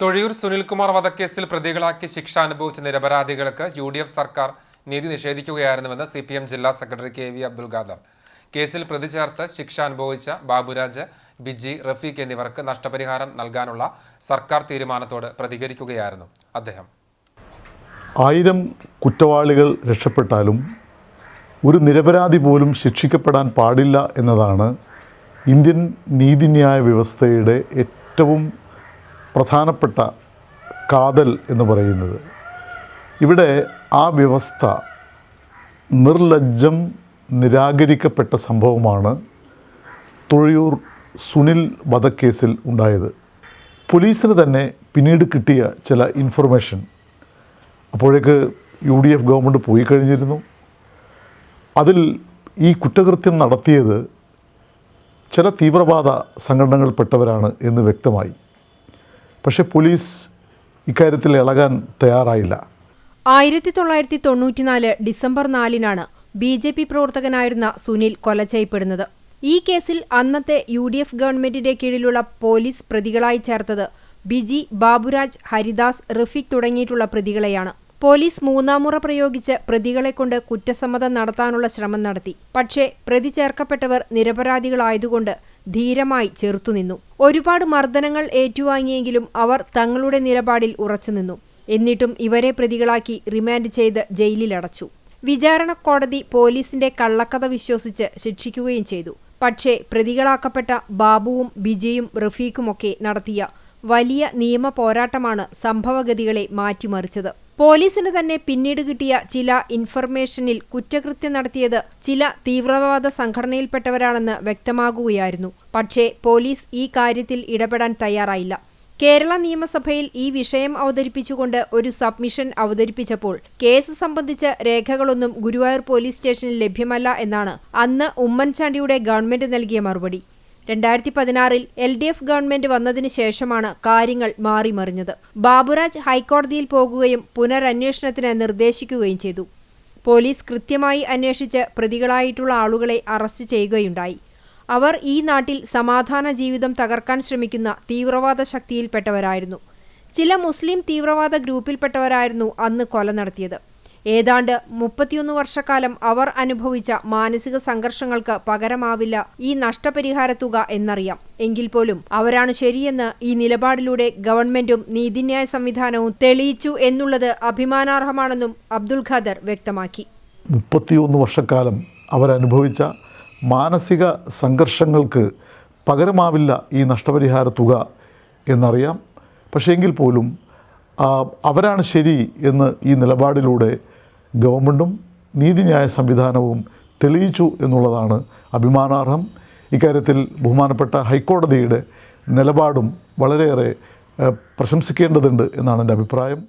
തൊഴിയൂർ സുനിൽകുമാർ വധക്കേസിൽ പ്രതികളാക്കി ശിക്ഷ അനുഭവിച്ച നിരപരാധികൾക്ക് UDF സർക്കാർ നീതി നിഷേധിക്കുകയായിരുന്നുവെന്ന് CPM ജില്ലാ സെക്രട്ടറി KV അബ്ദുൽ ഖാദർ. കേസിൽ പ്രതി ചേർത്ത് ശിക്ഷ അനുഭവിച്ച ബാബുരാജ്, ബിജി, റഫീഖ് എന്നിവർക്ക് നഷ്ടപരിഹാരം നൽകാനുള്ള സർക്കാർ തീരുമാനത്തോട് പ്രതികരിക്കുകയായിരുന്നു അദ്ദേഹം. 1000 കുറ്റവാളികൾ രക്ഷപ്പെട്ടാലും ഒരു നിരപരാധി പോലും ശിക്ഷിക്കപ്പെടാൻ പാടില്ല എന്നതാണ് ഇന്ത്യൻ നീതിന്യായ വ്യവസ്ഥയുടെ ഏറ്റവും പ്രധാനപ്പെട്ട കാതൽ എന്ന് പറയുന്നത്. ഇവിടെ ആ വ്യവസ്ഥ നിർലജ്ജം നിരാകരിക്കപ്പെട്ട സംഭവമാണ് തൊഴിയൂർ സുനിൽ വധക്കേസിൽ ഉണ്ടായത്. പോലീസിന് തന്നെ പിന്നീട് കിട്ടിയ ചില ഇൻഫർമേഷൻ, അപ്പോഴേക്ക് UDF ഗവൺമെൻറ് പോയി കഴിഞ്ഞിരുന്നു. അതിൽ ഈ കുറ്റകൃത്യം നടത്തിയത് ചില തീവ്രവാദ സംഘടനകൾപ്പെട്ടവരാണ് എന്ന് വ്യക്തമായി. പക്ഷേ പോലീസ് ഇക്കാര്യത്തിൽ ഇളകാൻ തയ്യാറായില്ല. 1994 ഡിസംബർ 4-നാണ് BJP പ്രവർത്തകനായിരുന്ന സുനിൽ കൊല ചെയ്യപ്പെടുന്നത്. ഈ കേസിൽ അന്നത്തെ UDF ഗവൺമെന്റിന്റെ കീഴിലുള്ള പോലീസ് പ്രതികളായി ചേർത്തത് ബിജി, ബാബുരാജ്, ഹരിദാസ്, റഫീഖ് തുടങ്ങിയിട്ടുള്ള പ്രതികളെയാണ്. പോലീസ് 3-ാം മുറ പ്രയോഗിച്ച് പ്രതികളെക്കൊണ്ട് കുറ്റസമ്മതം നടത്താനുള്ള ശ്രമം നടത്തി. പക്ഷേ പ്രതി ചേർക്കപ്പെട്ടവർ നിരപരാധികളായതുകൊണ്ട് ധീരമായി ചെറുത്തുനിന്നു. ഒരുപാട് മർദ്ദനങ്ങൾ ഏറ്റുവാങ്ങിയെങ്കിലും അവർ തങ്ങളുടെ നിലപാടിൽ ഉറച്ചുനിന്നു. എന്നിട്ടും ഇവരെ പ്രതികളാക്കി റിമാൻഡ് ചെയ്ത് ജയിലിലടച്ചു. വിചാരണ കോടതി പോലീസിന്റെ കള്ളക്കഥ വിശ്വസിച്ച് ശിക്ഷിക്കുകയും ചെയ്തു. പക്ഷേ പ്രതികളാക്കപ്പെട്ട ബാബുവും ബിജിയും റഫീഖുമൊക്കെ നടത്തിയ വലിയ നിയമ പോരാട്ടമാണ് സംഭവഗതികളെ മാറ്റിമറിച്ചത്. പോലീസിന് തന്നെ പിന്നീട് കിട്ടിയ ചില ഇൻഫർമേഷനിൽ കുറ്റകൃത്യം നടത്തിയത് ചില തീവ്രവാദ സംഘടനയിൽപ്പെട്ടവരാണെന്ന് വ്യക്തമാകുകയായിരുന്നു. പക്ഷേ പോലീസ് ഈ കാര്യത്തിൽ ഇടപെടാൻ തയ്യാറായില്ല. കേരള നിയമസഭയിൽ ഈ വിഷയം അവതരിപ്പിച്ചുകൊണ്ട് ഒരു സബ്മിഷൻ അവതരിപ്പിച്ചപ്പോൾ കേസ് സംബന്ധിച്ച രേഖകളൊന്നും ഗുരുവായൂർ പോലീസ് സ്റ്റേഷനിൽ ലഭ്യമല്ല എന്നാണ് അന്ന് ഉമ്മൻചാണ്ടിയുടെ ഗവൺമെന്റ് നൽകിയ മറുപടി. 2016-ൽ LDF ഗവൺമെന്റ് വന്നതിന് ശേഷമാണ് കാര്യങ്ങൾ മാറിമറിഞ്ഞത്. ബാബുരാജ് ഹൈക്കോടതിയിൽ പോകുകയും പുനരന്വേഷണത്തിന് നിർദ്ദേശിക്കുകയും ചെയ്തു. പോലീസ് കൃത്യമായി അന്വേഷിച്ച് പ്രതികളായിട്ടുള്ള ആളുകളെ അറസ്റ്റ് ചെയ്യുകയുണ്ടായി. അവർ ഈ നാട്ടിൽ സമാധാന ജീവിതം തകർക്കാൻ ശ്രമിക്കുന്ന തീവ്രവാദ ശക്തിയിൽപ്പെട്ടവരായിരുന്നു. ചില മുസ്ലിം തീവ്രവാദ ഗ്രൂപ്പിൽപ്പെട്ടവരായിരുന്നു അന്ന് കൊല നടത്തിയത്. ഏതാണ്ട് 31 വർഷക്കാലം അവർ അനുഭവിച്ച മാനസിക സംഘർഷങ്ങൾക്ക് പകരമാവില്ല ഈ നഷ്ടപരിഹാര തുക എന്നറിയാം. എങ്കിൽ പോലും അവരാണ് ശരിയെന്ന് ഈ നിലപാടിലൂടെ ഗവൺമെന്റും നീതിന്യായ സംവിധാനവും തെളിയിച്ചു എന്നുള്ളത് അഭിമാനാർഹമാണെന്നും അബ്ദുൽ ഖാദർ വ്യക്തമാക്കി. 31 വർഷക്കാലം അവരനുഭവിച്ച മാനസിക സംഘർഷങ്ങൾക്ക് പകരമാവില്ല ഈ നഷ്ടപരിഹാര തുക എന്നറിയാം. പക്ഷേ എങ്കിൽ പോലും അവരാണ് ശരി എന്ന് ഈ നിലപാടിലൂടെ ഗവൺമെൻറ്റും നീതിന്യായ സംവിധാനവും തെളിയിച്ചു എന്നുള്ളതാണ് അഭിമാനാർഹം. ഇക്കാര്യത്തിൽ ബഹുമാനപ്പെട്ട ഹൈക്കോടതിയുടെ നിലപാടും വളരെയേറെ പ്രശംസിക്കേണ്ടതുണ്ട് എന്നാണ് എൻ്റെ അഭിപ്രായം.